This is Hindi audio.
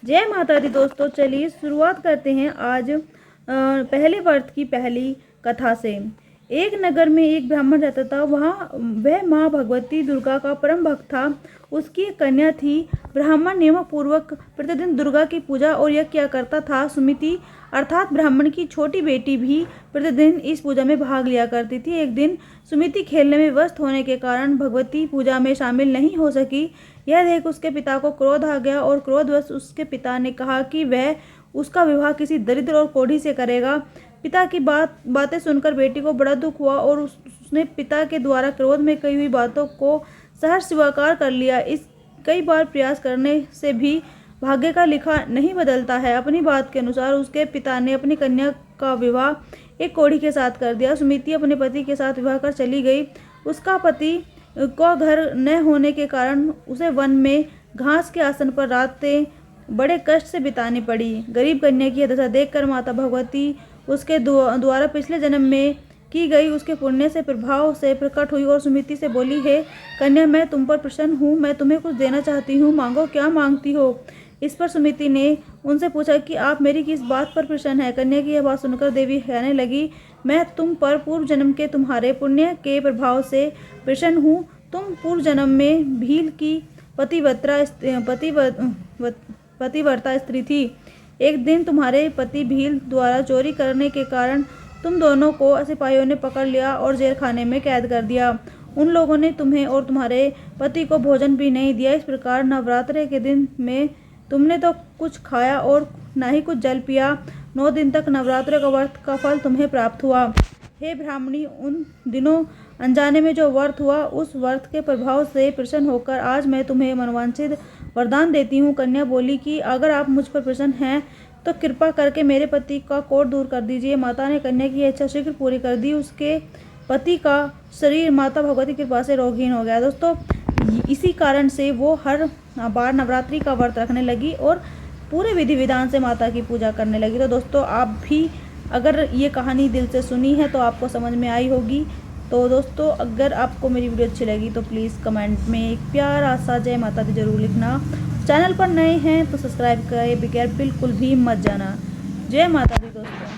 जय माता दी दोस्तों, चलिए शुरुआत करते हैं आज पहले व्रत की पहली कथा से। एक नगर में एक ब्राह्मण रहता था। वह माँ भगवती दुर्गा का परम भक्त था। उसकी एक कन्या थी। ब्राह्मण नियम पूर्वक प्रतिदिन दुर्गा की पूजा और यज्ञ किया करता था। सुमिति अर्थात ब्राह्मण की छोटी बेटी भी प्रतिदिन इस पूजा में भाग लिया करती थी। एक दिन सुमिति खेलने में व्यस्त होने के कारण भगवती पूजा में शामिल नहीं हो सकी। यह देख उसके पिता को क्रोध आ गया और क्रोधवश उसके पिता ने कहा कि वह उसका विवाह किसी दरिद्र और कोढ़ी से करेगा। पिता की बातें सुनकर बेटी को बड़ा दुख हुआ और उसने पिता के द्वारा क्रोध में कही हुई बातों को सहर्ष स्वीकार कर लिया। इस कई बार प्रयास करने से भी भाग्य का लिखा नहीं बदलता है। अपनी बात के अनुसार उसके पिता ने अपनी कन्या का विवाह एक कोढ़ी के साथ कर दिया। सुमिति अपने पति के साथ विवाह कर चली गई। उसका पति को घर न होने के कारण उसे वन में घास के आसन पर रातें बड़े कष्ट से बितानी पड़ी। गरीब कन्या की दशा देखकर माता भगवती उसके द्वारा पिछले जन्म में की गई उसके पुण्य से प्रभाव से प्रकट हुई और सुमिति से बोली, हे कन्या, मैं तुम पर प्रसन्न हूँ। मैं तुम्हें कुछ देना चाहती हूँ, मांगो, क्या मांगती हो। इस पर सुमिति ने उनसे पूछा कि आप मेरी किस बात पर प्रसन्न है। कन्या की यह बात सुनकर देवी कहने लगी, मैं तुम पर पूर्व जन्म के तुम्हारे पुण्य के प्रभाव से प्रसन्न हूँ। तुम पूर्व जन्म में भील की पतिव्रता स्त्री थी। एक दिन तुम्हारे पति भील द्वारा चोरी करने के कारण तुम दोनों को सिपाहियों ने पकड़ लिया और जेल खाने में कैद कर दिया। उन लोगों ने तुम्हें और तुम्हारे पति को भोजन भी नहीं दिया। इस प्रकार नवरात्रे के दिन में तुमने तो कुछ खाया और न ही कुछ जल पिया। 9 दिन तक नवरात्रे का व्रत का फल तुम्हें प्राप्त हुआ। हे ब्राह्मणी, उन दिनों अनजाने में जो व्रत हुआ, उस व्रत के प्रभाव से प्रसन्न होकर आज मैं तुम्हें मनवांछित वरदान देती हूँ। कन्या बोली कि अगर आप मुझ पर प्रसन्न हैं तो कृपा करके मेरे पति का कोढ़ दूर कर दीजिए। माता ने कन्या की इच्छा शीघ्र पूरी कर दी। उसके पति का शरीर माता भगवती की कृपा से रोगहीन हो गया। दोस्तों, इसी कारण से वो हर बार नवरात्रि का व्रत रखने लगी और पूरे विधि विधान से माता की पूजा करने लगी। तो दोस्तों, आप भी अगर ये कहानी दिल से सुनी है तो आपको समझ में आई होगी। तो दोस्तों, अगर आपको मेरी वीडियो अच्छी लगी तो प्लीज़ कमेंट में एक प्यारा सा जय माता दी जरूर लिखना। चैनल पर नए हैं तो सब्सक्राइब करें बगैर बिल्कुल भी मत जाना। जय माता दी दोस्तों।